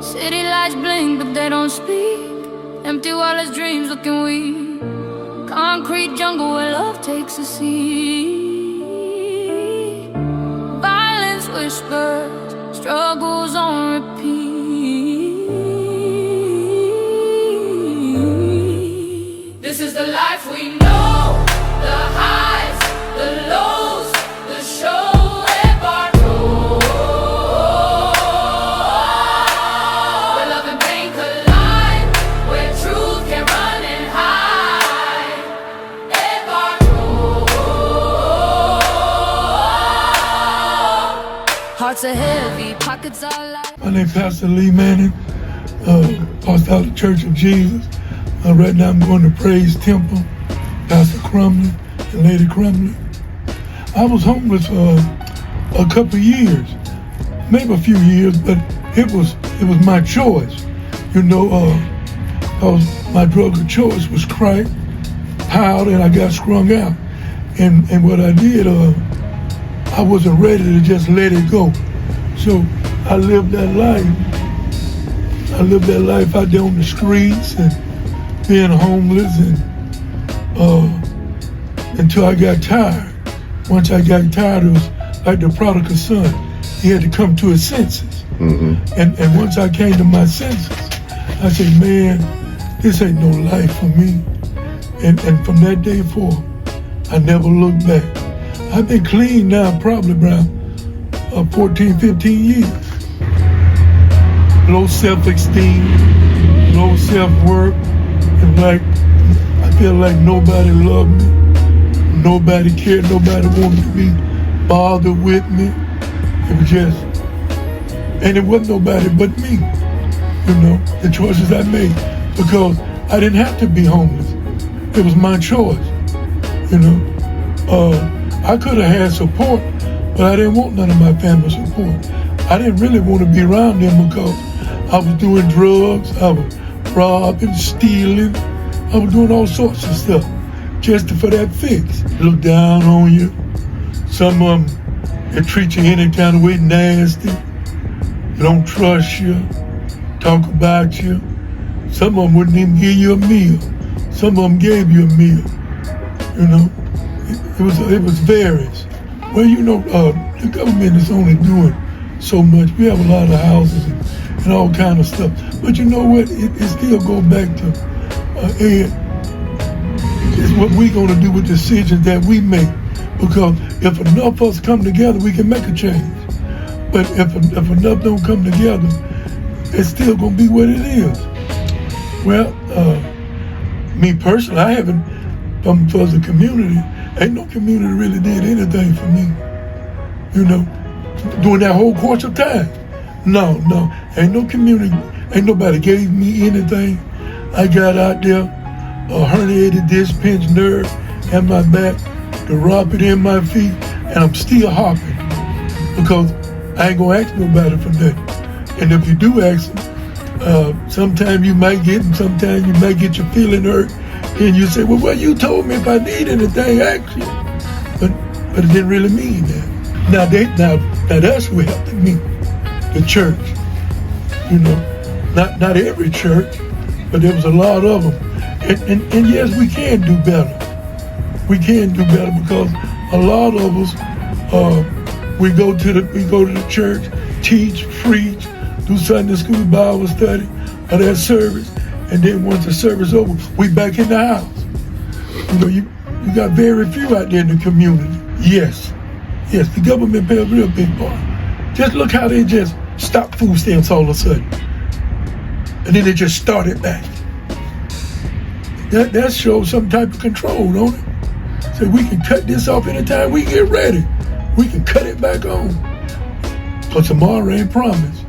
City lights blink, but they don't speak. Empty wallets, dreams looking weak. Concrete jungle where love takes a seat. Violence whispers, struggles on repeat. This is the life we know, the highs, the lows, the show. Hearts are heavy, pockets are light. My name is Pastor Lee Manning, pastor out of the Church of Jesus. Right now I'm going to Praise Temple, Pastor Crumley and Lady Crumley. I was homeless for a couple of years, maybe a few years, but it was my choice. You know, cause my drug of choice was crack, powder, and I got strung out. And what I did, I wasn't ready to just let it go. So I lived that life. I lived that life out there on the streets and being homeless and until I got tired. Once I got tired, it was like the prodigal son. He had to come to his senses. Mm-hmm. And once I came to my senses, I said, man, this ain't no life for me. And from that day forward, I never looked back. I've been clean now probably around 14, 15 years. Low self-esteem, low self-worth, and like I feel like nobody loved me, nobody cared, nobody wanted to be bothered with me. It was just, and it wasn't nobody but me, you know, the choices I made, because I didn't have to be homeless. It was my choice, you know. I could have had support, but I didn't want none of my family support. I didn't really want to be around them because I was doing drugs, I was robbing, stealing, I was doing all sorts of stuff just for that fix. Look down on you. Some of them, they treat you any kind of way, nasty. They don't trust you, talk about you. Some of them wouldn't even give you a meal. Some of them gave you a meal, you know. It was various. Well, you know, the government is only doing so much. We have a lot of houses and all kind of stuff. But you know what? It still goes back to Ed. It's what we're going to do with decisions that we make. Because if enough of us come together, we can make a change. But if enough don't come together, it's still going to be what it is. Well, me personally, I haven't come towards the community. Ain't no community really did anything for me, you know, during that whole course of time. No, ain't no community, ain't nobody gave me anything. I got out there, a herniated disc, pinched nerve in my back, neuropathy in my feet, and I'm still hopping because I ain't gonna ask nobody for nothing. And if you do ask them, sometimes you might get them, sometimes you might get your feeling hurt. And you say, well, you told me if I need anything, actually. But it didn't really mean that. Now that's who helped me, the church. You know, not every church, but there was a lot of them. And yes, we can do better. We can do better because a lot of us, we go to the church, teach, preach, do Sunday school, Bible study, or that service. And then once the service over, we back in the house. You know, you got very few out there in the community. Yes, the government plays a real big part. Just look how they just stopped food stamps all of a sudden. And then they just started back. That shows some type of control, don't it? So we can cut this off anytime we get ready. We can cut it back on. But tomorrow ain't promised.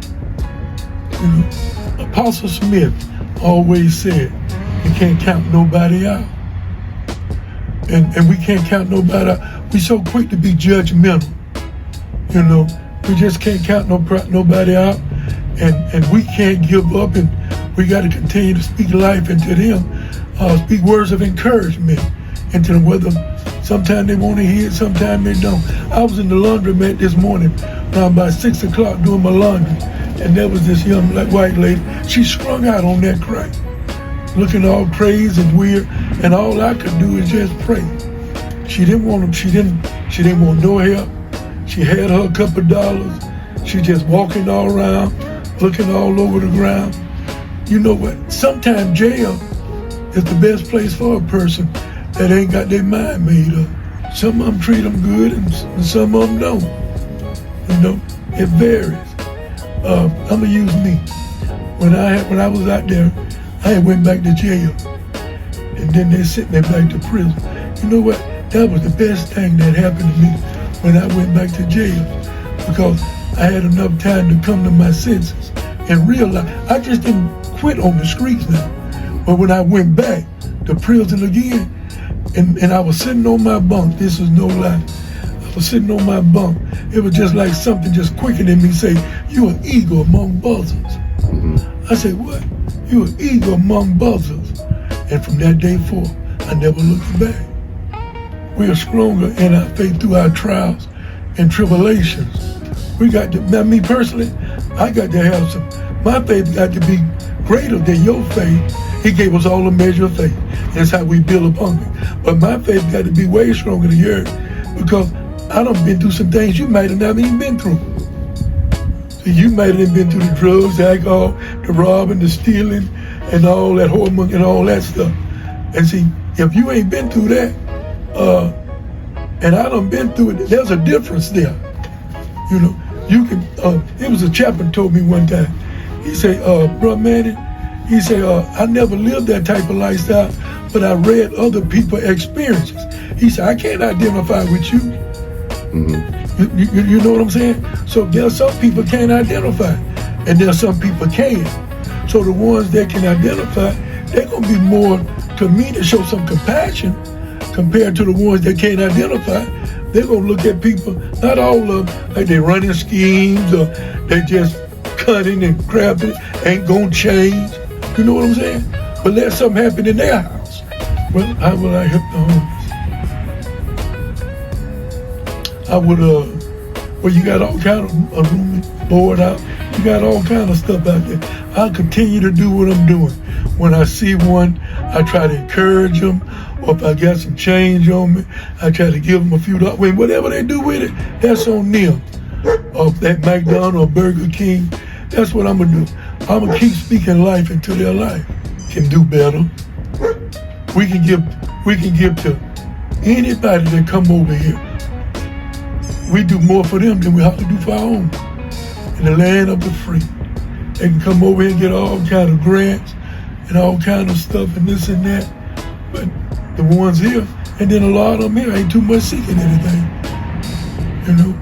You know, Apostle Smith always said, you can't count nobody out. And we can't count nobody out. We so quick to be judgmental. You know, we just can't count nobody out. And we can't give up, and we got to continue to speak life into them, speak words of encouragement into them, whether sometimes they want to hear it, sometimes they don't. I was in the laundromat this morning around about 6 o'clock doing my laundry, And there was this young white lady. She strung out on that crack, looking all crazy and weird. And all I could do is just pray. She didn't want She didn't want no help. She had her couple dollars. She just walking all around, looking all over the ground. You know what? Sometimes jail is the best place for a person that ain't got their mind made up. Some of them treat them good and some of them don't. You know, it varies. I'm gonna use me. When I was out there, I went back to jail, and then they sent me back to prison. You know what? That was the best thing that happened to me when I went back to jail, because I had enough time to come to my senses and realize I just didn't quit on the streets now. But when I went back to prison again, and I was sitting on my bunk, this is no lie, I was sitting on my bunk, it was just like something just quickening me, say, "You an eagle among buzzards." I said, "What? You an eagle among buzzards." And from that day forth, I never looked back. We are stronger in our faith through our trials and tribulations. We got to, now me personally, I got to have some, my faith got to be greater than your faith. He gave us all a measure of faith. That's how we build upon it. But my faith got to be way stronger than yours, because I done been through some things you might have never even been through. So you might have been through the drugs, the alcohol, the robbing, the stealing, and all that whoremonger and all that stuff. And see, if you ain't been through that, and I done been through it, there's a difference there. You know, you can, it was a chaplain told me one time, he said, "Bro, Manny," he said, "I never lived that type of lifestyle, but I read other people's experiences." He said, "I can't identify with you." You know what I'm saying? So there's some people can't identify, and there's some people can. So the ones that can identify, they're gonna be more, to me, to show some compassion compared to the ones that can't identify. They're gonna look at people, not all of them, like they running schemes or they just cutting and crapping, ain't gonna change. You know what I'm saying? But let something happen in their house. Well, how will I help the homeless? I would, well, you got all kind of room board out. You got all kind of stuff out there. I'll continue to do what I'm doing. When I see one, I try to encourage them. Or if I got some change on me, I try to give them a few dollars. Whatever they do with it, that's on them. Or that McDonald's or Burger King, that's what I'm gonna do. I'm gonna keep speaking life into their life. Can do better. We can give to anybody that come over here. We do more for them than we have to do for our own. In the land of the free, they can come over here and get all kind of grants and all kind of stuff and this and that. But the ones here, and then a lot of them here ain't too much seeking anything. You know,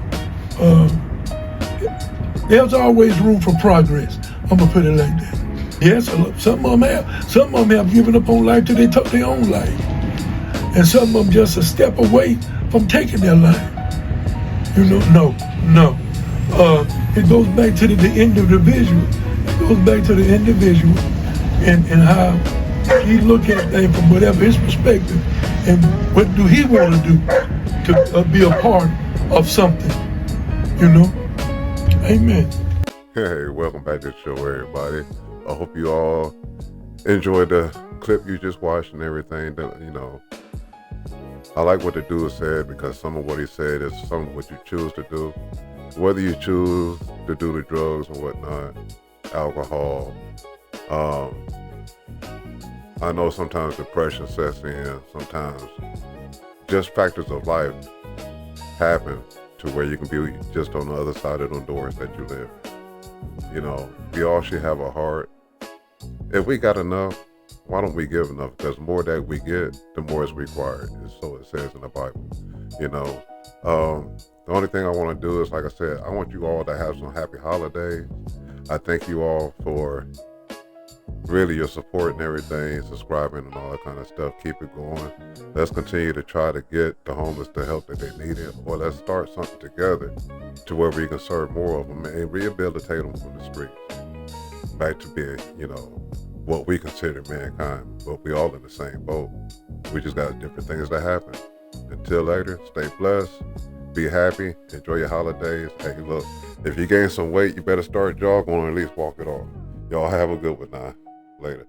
there's always room for progress. I'm gonna put it like that. Yes, some of them have given up on life till they took their own life, and some of them just a step away from taking their life. You know, no. It goes back to the individual. It goes back to the individual and how he look at things from whatever his perspective, and what do he want to do to be a part of something, you know? Amen. Hey, welcome back to the show, everybody. I hope you all enjoyed the clip you just watched and everything. That, you know, I like what the dude said, because some of what he said is some of what you choose to do. Whether you choose to do the drugs or whatnot, alcohol, I know sometimes depression sets in, sometimes just factors of life happen to where you can be just on the other side of the doors that you live. You know, we all should have a heart. If we got enough, why don't we give enough? Because the more that we get, the more is required. So it says in the Bible. You know, the only thing I want to do is, like I said, I want you all to have some happy holidays. I thank you all for really your support and everything, subscribing and all that kind of stuff. Keep it going. Let's continue to try to get the homeless the help that they need, or let's start something together to where we can serve more of them and rehabilitate them from the streets back to being, you know, what we consider mankind. But we all in the same boat. We just got different things that happen. Until later, stay blessed. Be happy. Enjoy your holidays. Hey, look, if you gain some weight, you better start jogging or at least walk it off. Y'all have a good one now. Later.